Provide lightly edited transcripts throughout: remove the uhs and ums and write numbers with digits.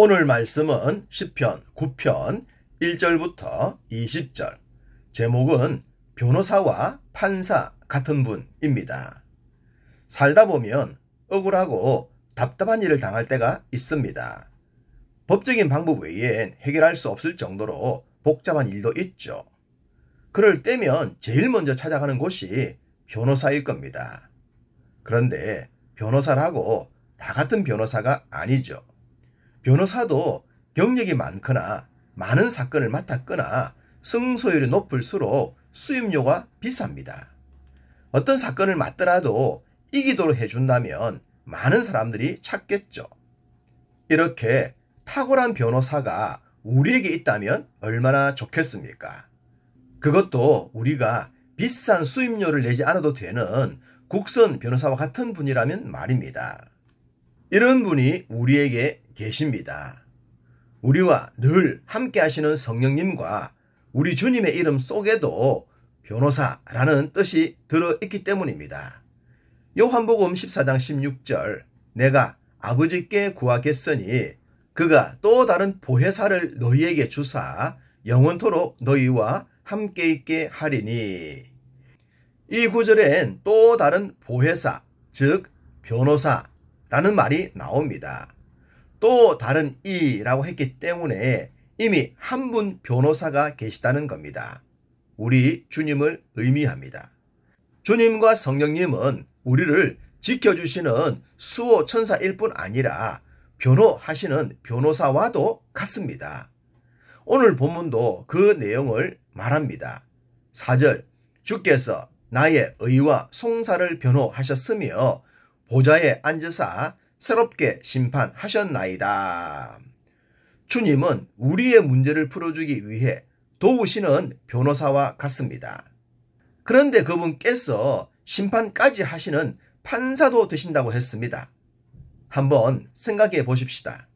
오늘 말씀은 시편 9편 1절부터 20절, 제목은 변호사와 판사 같은 분입니다. 살다 보면 억울하고 답답한 일을 당할 때가 있습니다. 법적인 방법 외엔 해결할 수 없을 정도로 복잡한 일도 있죠. 그럴 때면 제일 먼저 찾아가는 곳이 변호사일 겁니다. 그런데 변호사라고 다 같은 변호사가 아니죠. 변호사도 경력이 많거나 많은 사건을 맡았거나 승소율이 높을수록 수임료가 비쌉니다. 어떤 사건을 맡더라도 이기도록 해준다면 많은 사람들이 찾겠죠. 이렇게 탁월한 변호사가 우리에게 있다면 얼마나 좋겠습니까? 그것도 우리가 비싼 수임료를 내지 않아도 되는 국선 변호사와 같은 분이라면 말입니다. 이런 분이 우리에게 계십니다. 우리와 늘 함께 하시는 성령님과 우리 주님의 이름 속에도 변호사라는 뜻이 들어있기 때문입니다. 요한복음 14장 16절, 내가 아버지께 구하겠으니 그가 또 다른 보혜사를 너희에게 주사 영원토록 너희와 함께 있게 하리니. 이 구절엔 또 다른 보혜사, 즉 변호사라는 말이 나옵니다. 또 다른 이라고 했기 때문에 이미 한 분 변호사가 계시다는 겁니다. 우리 주님을 의미합니다. 주님과 성령님은 우리를 지켜주시는 수호 천사일 뿐 아니라 변호하시는 변호사와도 같습니다. 오늘 본문도 그 내용을 말합니다. 4절, 주께서 나의 의와 송사를 변호하셨으며 보좌에 앉으사 새롭게 심판하셨나이다. 주님은 우리의 문제를 풀어주기 위해 도우시는 변호사와 같습니다. 그런데 그분께서 심판까지 하시는 판사도 되신다고 했습니다. 한번 생각해 보십시다.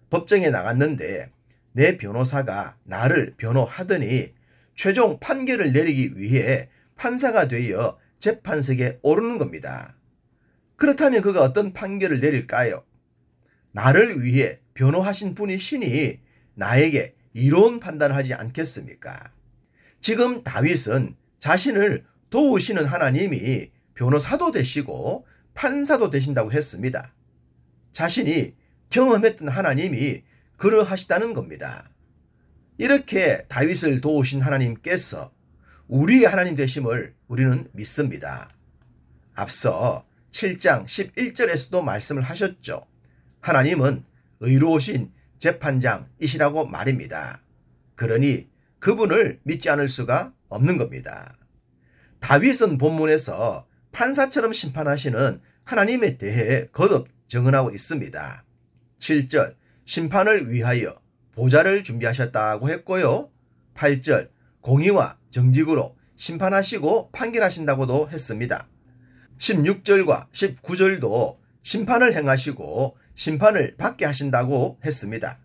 법정에 나갔는데 내 변호사가 나를 변호하더니 최종 판결을 내리기 위해 판사가 되어 재판석에 오르는 겁니다. 그렇다면 그가 어떤 판결을 내릴까요? 나를 위해 변호하신 분이시니 나에게 이로운 판단을 하지 않겠습니까? 지금 다윗은 자신을 도우시는 하나님이 변호사도 되시고 판사도 되신다고 했습니다. 자신이 경험했던 하나님이 그러하시다는 겁니다. 이렇게 다윗을 도우신 하나님께서 우리의 하나님 되심을 우리는 믿습니다. 앞서 7장 11절에서도 말씀을 하셨죠. 하나님은 의로우신 재판장이시라고 말입니다. 그러니 그분을 믿지 않을 수가 없는 겁니다. 다윗은 본문에서 판사처럼 심판하시는 하나님에 대해 거듭 증언하고 있습니다. 7절, 심판을 위하여 보좌를 준비하셨다고 했고요. 8절, 공의와 정직으로 심판하시고 판결하신다고도 했습니다. 16절과 19절도 심판을 행하시고 심판을 받게 하신다고 했습니다.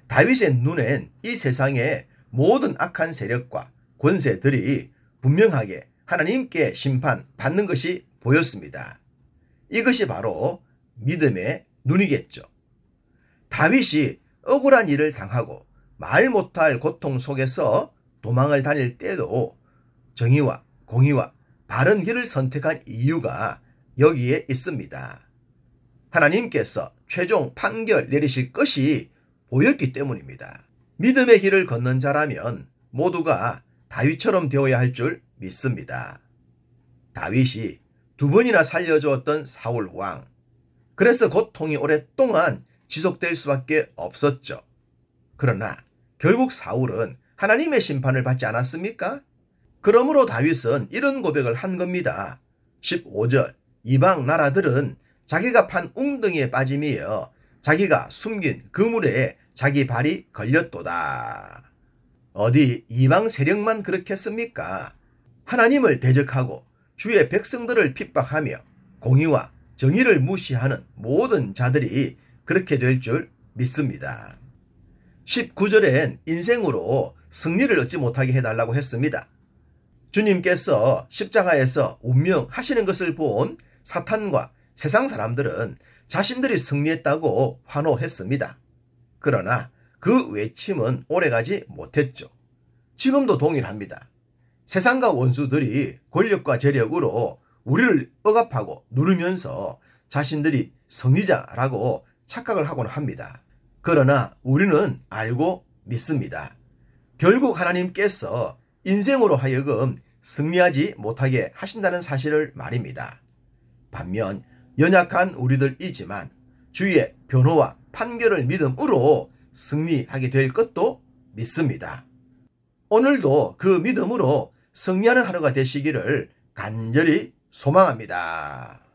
다윗의 눈엔 이 세상의 모든 악한 세력과 권세들이 분명하게 하나님께 심판받는 것이 보였습니다. 이것이 바로 믿음의 눈이겠죠. 다윗이 억울한 일을 당하고 말 못할 고통 속에서 도망을 다닐 때도 정의와 공의와 바른 길을 선택한 이유가 여기에 있습니다. 하나님께서 최종 판결 내리실 것이 보였기 때문입니다. 믿음의 길을 걷는 자라면 모두가 다윗처럼 되어야 할 줄 믿습니다. 다윗이 두 번이나 살려주었던 사울 왕. 그래서 고통이 오랫동안 지속될 수밖에 없었죠. 그러나 결국 사울은 하나님의 심판을 받지 않았습니까? 그러므로 다윗은 이런 고백을 한 겁니다. 15절, 이방 나라들은 자기가 판 웅덩이에 빠짐이여 자기가 숨긴 그물에 자기 발이 걸렸도다. 어디 이방 세력만 그렇겠습니까? 하나님을 대적하고 주의 백성들을 핍박하며 공의와 정의를 무시하는 모든 자들이 그렇게 될 줄 믿습니다. 19절엔 인생으로 승리를 얻지 못하게 해달라고 했습니다. 주님께서 십자가에서 운명하시는 것을 본 사탄과 세상 사람들은 자신들이 승리했다고 환호했습니다. 그러나 그 외침은 오래가지 못했죠. 지금도 동일합니다. 세상과 원수들이 권력과 재력으로 우리를 억압하고 누르면서 자신들이 승리자라고 착각을 하곤 합니다. 그러나 우리는 알고 믿습니다. 결국 하나님께서 인생으로 하여금 승리하지 못하게 하신다는 사실을 말입니다. 반면 연약한 우리들이지만 주의 변호와 판결을 믿음으로 승리하게 될 것도 믿습니다. 오늘도 그 믿음으로 승리하는 하루가 되시기를 간절히 소망합니다.